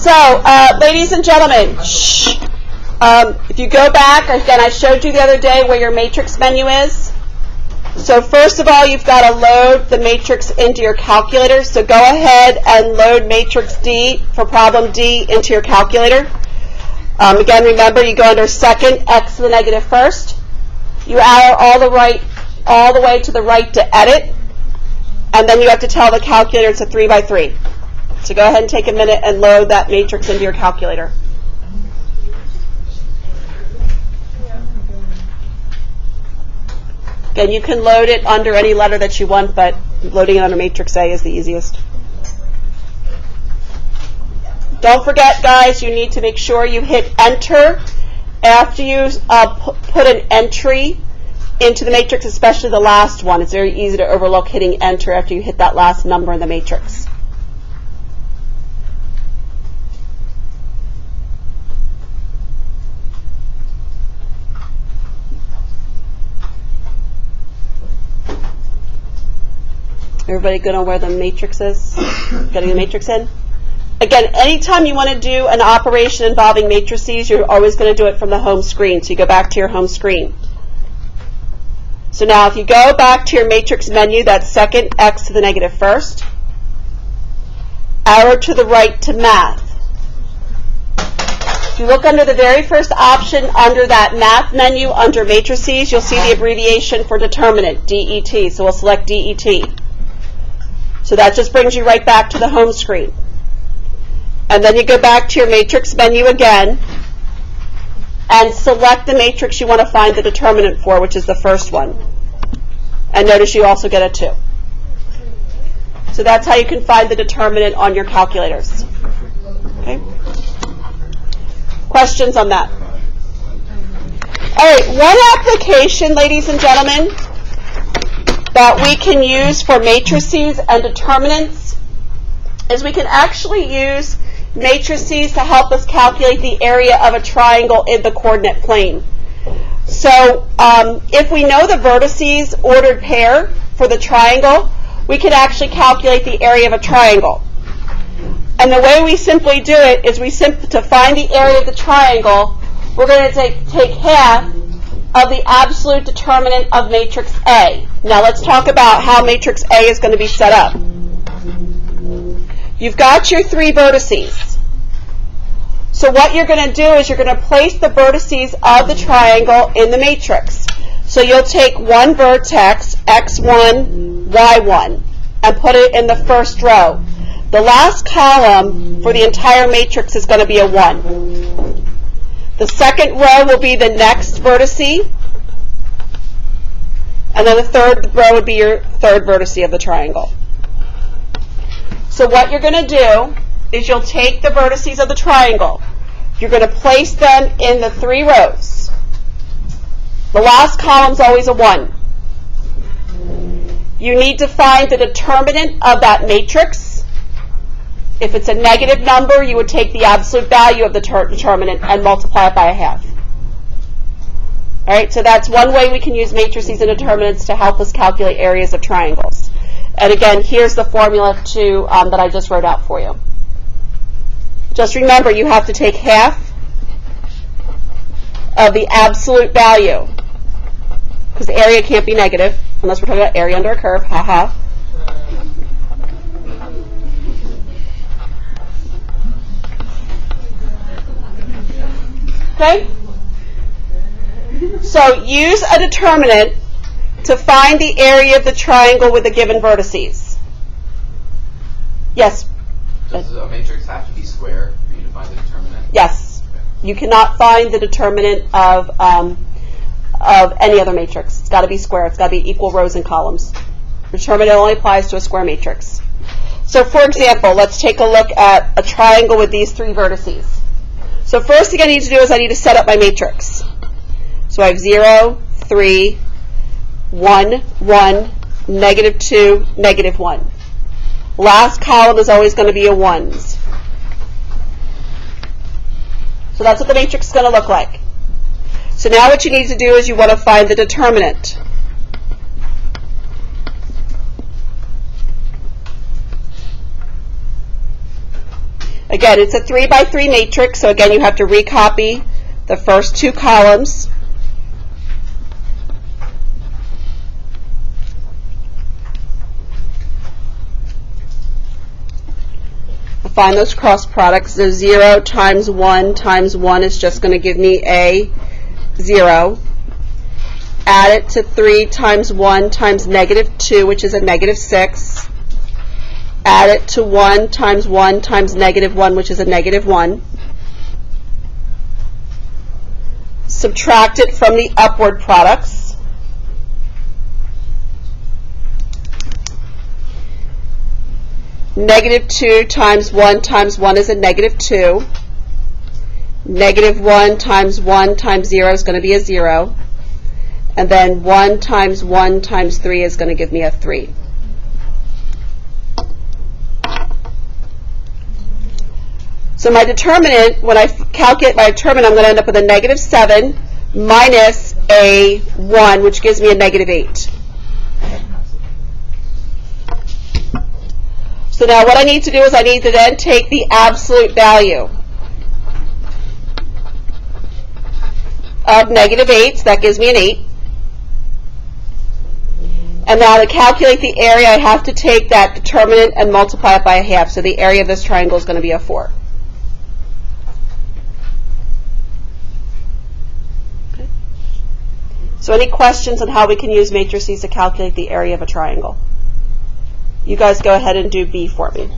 So, ladies and gentlemen, shh. If you go back, again, I showed you the other day where your matrix menu is. So first of all, you've got to load the matrix into your calculator. So go ahead and load matrix D for problem D into your calculator. Again, remember, you go under second, x to the negative first. You arrow all the way to the right to edit. And then you have to tell the calculator it's a 3 by 3. So go ahead and take a minute and load that matrix into your calculator. Again, you can load it under any letter that you want, but loading it under matrix A is the easiest. Don't forget, guys, you need to make sure you hit enter after you put an entry into the matrix, especially the last one. It's very easy to overlook hitting enter after you hit that last number in the matrix. Everybody good on where the matrix is? Getting the matrix in? Again, anytime you want to do an operation involving matrices, you're always going to do it from the home screen. So you go back to your home screen. So now if you go back to your matrix menu, that's second, x to the negative first, arrow to the right to math. If you look under the very first option under that math menu, under matrices, you'll see the abbreviation for determinant, DET. So we'll select DET. So that just brings you right back to the home screen. And then you go back to your matrix menu again and select the matrix you want to find the determinant for, which is the first one. And notice you also get a 2. So that's how you can find the determinant on your calculators. Okay? Questions on that? All right, one application, ladies and gentlemen, that we can use for matrices and determinants is we can actually use matrices to help us calculate the area of a triangle in the coordinate plane. So if we know the vertices ordered pair for the triangle, we can actually calculate the area of a triangle. And the way we simply do it is to find the area of the triangle, we're going to take half of the absolute determinant of matrix A. Now let's talk about how matrix A is going to be set up. You've got your 3 vertices. So what you're going to do is you're going to place the vertices of the triangle in the matrix. So you'll take one vertex, x1, y1, and put it in the first row. The last column for the entire matrix is going to be a 1. The second row will be the next vertice, and then the third row would be your third vertice of the triangle. So what you're going to do is you'll take the vertices of the triangle. You're going to place them in the 3 rows. The last column is always a 1. You need to find the determinant of that matrix. If it's a negative number, you would take the absolute value of the determinant and multiply it by a half. All right, so that's one way we can use matrices and determinants to help us calculate areas of triangles. And again, here's the formula that I just wrote out for you. Just remember, you have to take half of the absolute value, because the area can't be negative, unless we're talking about area under a curve, haha. Okay? So use a determinant to find the area of the triangle with the given vertices. Yes? Does a matrix have to be square for you to find the determinant? Yes. Okay. You cannot find the determinant of any other matrix. It's got to be square. It's got to be equal rows and columns. The determinant only applies to a square matrix. So for example, let's take a look at a triangle with these 3 vertices. So first thing I need to do is I need to set up my matrix. So I have 0, 3, 1, 1, negative 2, negative 1. Last column is always going to be a 1s. So that's what the matrix is going to look like. So now what you need to do is you want to find the determinant. Again, it's a 3 by 3 matrix, so again, you have to recopy the first 2 columns. Find those cross products. So 0 times 1 times 1 is just going to give me a 0. Add it to 3 times 1 times negative 2, which is a negative 6. Add it to 1 times negative 1, which is a negative 1. Subtract it from the upward products. Negative 2 times 1 is a negative 2. Negative 1 times 0 is going to be a 0. And then 1 times 3 is going to give me a 3. So my determinant, when I calculate my determinant, I'm going to end up with a negative 7 minus a 1, which gives me a negative 8. So now what I need to do is I need to then take the absolute value of negative 8, so that gives me an 8. And now to calculate the area, I have to take that determinant and multiply it by a half. So the area of this triangle is going to be a 4. Okay. So any questions on how we can use matrices to calculate the area of a triangle? You guys go ahead and do B for me.